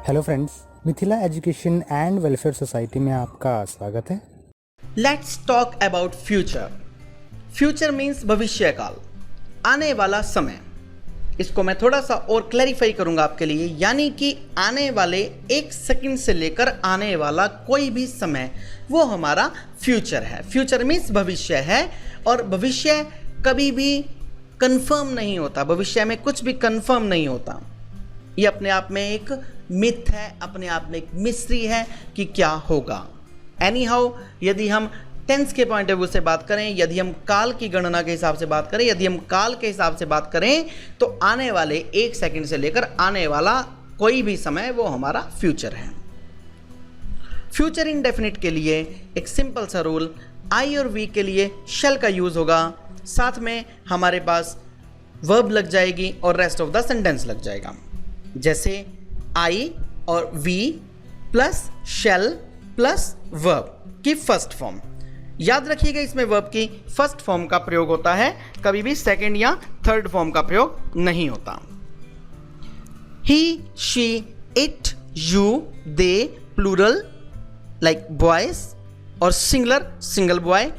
Hello friends, Mithila education and welfare society में आपका स्वागत है। Let's talk about future. Future means भविष्य काल, आने वाला समय। इसको मैं थोड़ा सा और क्लैरिफाई करूंगा आपके लिए, यानी कि आने वाले एक सेकंड से लेकर आने वाला कोई भी समय वो हमारा फ्यूचर है। फ्यूचर मीन्स भविष्य है, और भविष्य कभी भी कंफर्म नहीं होता। भविष्य में कुछ भी कंफर्म नहीं होता। ये अपने आप में एक मिथ है, अपने आप में एक मिस्ट्री है कि क्या होगा। एनी हाउ, यदि हम टेंस के पॉइंट ऑफ व्यू से बात करें, यदि हम काल की गणना के हिसाब से बात करें, यदि हम काल के हिसाब से बात करें, तो आने वाले एक सेकंड से लेकर आने वाला कोई भी समय वो हमारा फ्यूचर है। फ्यूचर इंडेफिनिट के लिए एक सिंपल सा रूल, आई और वी के लिए शैल का यूज होगा, साथ में हमारे पास वर्ब लग जाएगी और रेस्ट ऑफ द सेंटेंस लग जाएगा। जैसे आई और we plus shall plus verb की फर्स्ट फॉर्म। याद रखिएगा, इसमें वर्ब की फर्स्ट फॉर्म का प्रयोग होता है, कभी भी सेकंड या थर्ड फॉर्म का प्रयोग नहीं होता। He, she, it, you, they, plural like boys, और सिंगुलर सिंगल बॉय,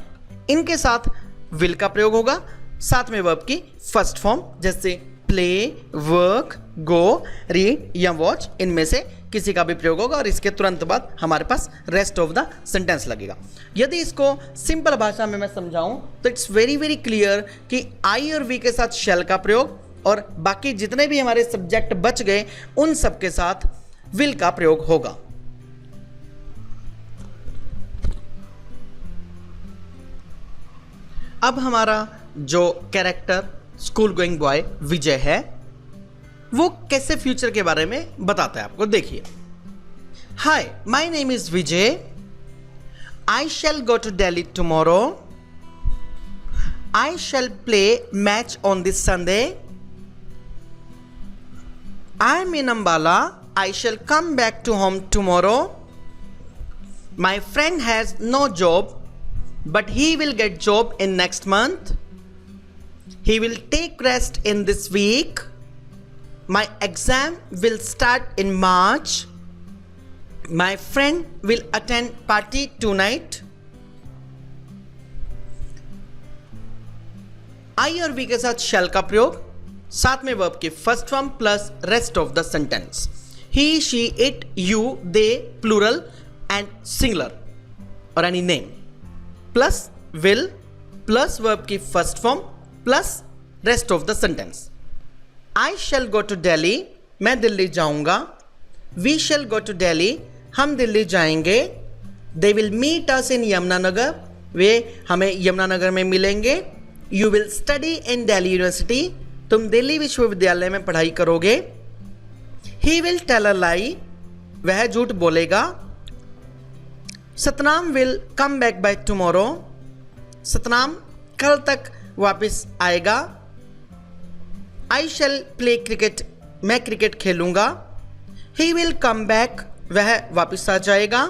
इनके साथ विल का प्रयोग होगा, साथ में वर्ब की फर्स्ट फॉर्म जैसे प्ले, वर्क, गो, रीड या वॉच, इनमें से किसी का भी प्रयोग होगा, और इसके तुरंत बाद हमारे पास रेस्ट ऑफ द सेंटेंस लगेगा। यदि इसको सिंपल भाषा में मैं समझाऊं तो इट्स वेरी वेरी क्लियर कि आई और वी के साथ शैल का प्रयोग, और बाकी जितने भी हमारे सब्जेक्ट बच गए उन सब के साथ विल का प्रयोग होगा। अब हमारा जो कैरेक्टर स्कूल गोइंग बॉय विजय है, वो कैसे फ्यूचर के बारे में बताता है आपको। देखिए, hi, my name is Vijay, I shall go to Delhi tomorrow, I shall play match on this Sunday, I am in Ambala, I shall come back to home tomorrow, my friend has no job but he will get job in next month, he will take rest in this week, my exam will start in March, my friend will attend party tonight। आई और we के साथ शैल का प्रयोग, साथ में verb की first form plus rest of the sentence. He, she, it, you, they, plural and singular और any name, plus will plus verb की first form plus rest of the sentence. I shall go to Delhi, मैं दिल्ली जाऊंगा। We shall go to Delhi, हम दिल्ली जाएंगे। They will meet us in Yamunanagar, वे हमें यमुनानगर में मिलेंगे। You will study in Delhi university, तुम दिल्ली विश्वविद्यालय में पढ़ाई करोगे। ही विल टेल अ लाई, वह झूठ बोलेगा। Satnam will come back by tomorrow, Satnam कल तक वापस आएगा। आई शैल प्ले क्रिकेट, मैं क्रिकेट खेलूंगा। ही विल कम बैक, वह वापस आ जाएगा।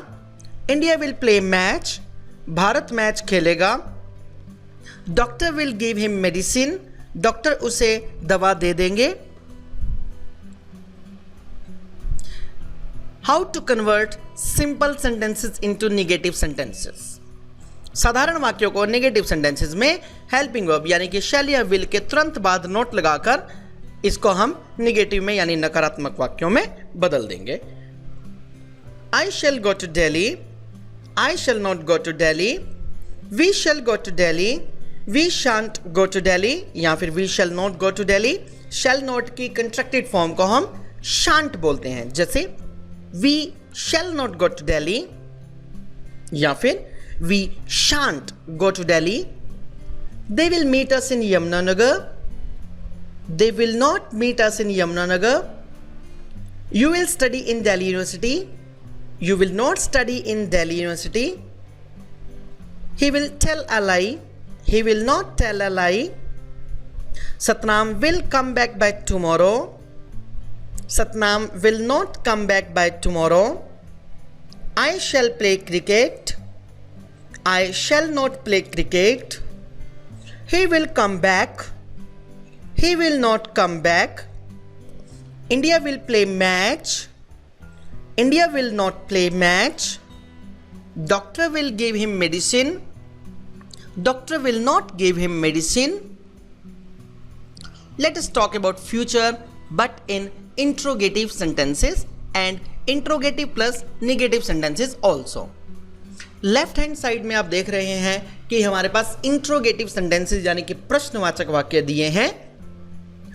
India will play match, Bharat match खेलेगा। Doctor will give him medicine, doctor उसे दवा दे देंगे। How to convert simple sentences into negative sentences. साधारण वाक्यों को नेगेटिव सेंटेंसेस में हेल्पिंग वर्ब यानी कि शैल या विल के तुरंत बाद नोट लगाकर इसको हम नेगेटिव में यानी नकारात्मक वाक्यों में बदल देंगे। I shall go to Delhi, I shall not go to Delhi. We shall go to Delhi, we shan't go to Delhi, या फिर we shall not go to Delhi. Shall not की कंट्रैक्टेड फॉर्म को हम शांट बोलते हैं, जैसे we shall not go to Delhi, या फिर we shan't go to Delhi। They will meet us in Yamunanagar, they will not meet us in Yamunanagar। You will study in Delhi University, you will not study in Delhi University। He will tell a lie, he will not tell a lie। Satnam will come back by tomorrow, Satnam will not come back by tomorrow। I shall play cricket, I shall not play cricket। He will come back, he will not come back। India will play match, India will not play match. Doctor will give him medicine. Doctor will not give him medicine. Let us talk about future but in interrogative sentences and interrogative plus negative sentences also. Left hand side में आप देख रहे हैं कि हमारे पास interrogative sentences यानी कि प्रश्नवाचक वाक्य दिए हैं,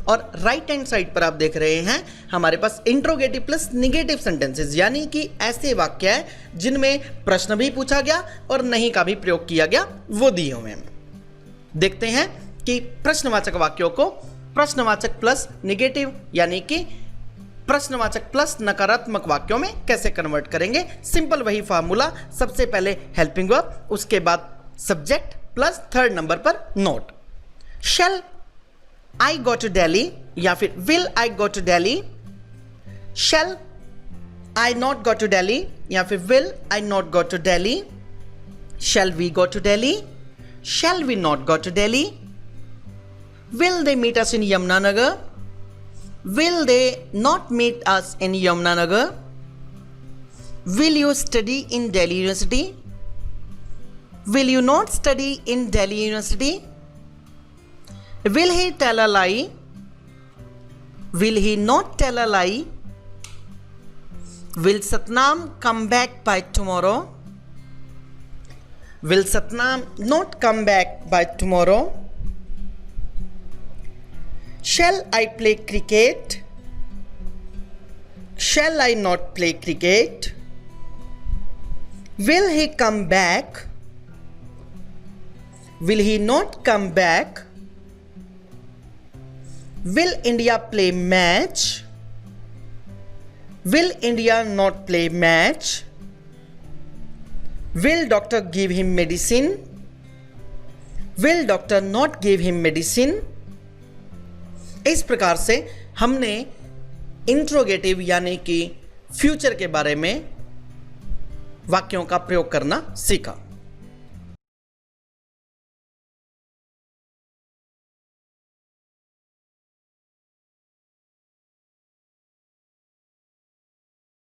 और राइट हैंड साइड पर आप देख रहे हैं हमारे पास इंट्रोगेटिव प्लस निगेटिव सेंटेंसेस यानी कि ऐसे वाक्य हैं जिनमें प्रश्न भी पूछा गया और नहीं का भी प्रयोग किया गया, वो दिए हुए हैं। देखते हैं कि प्रश्नवाचक वाक्यों को प्रश्नवाचक प्लस निगेटिव यानी कि प्रश्नवाचक प्लस नकारात्मक वाक्यों में कैसे कन्वर्ट करेंगे। सिंपल वही फार्मूला, सबसे पहले हेल्पिंग वर्ब, उसके बाद सब्जेक्ट प्लस थर्ड नंबर पर note. Shall I go to Delhi या फिर will I go to Delhi, shall I not go to Delhi या फिर will I not go to Delhi, shall we go to Delhi, shall we not go to Delhi, will they meet us in Yamunanagar, will they not meet us in Yamunanagar, will you study in Delhi University, will you not study in Delhi University, will he tell a lie, will he not tell a lie, will Satnam come back by tomorrow, will Satnam not come back by tomorrow, shall I play cricket, shall I not play cricket, will he come back, will he not come back, will India play match, will India not play match, will doctor give him medicine, will doctor not give him medicine। इस प्रकार से हमने interrogative यानी कि future के बारे में वाक्यों का प्रयोग करना सीखा।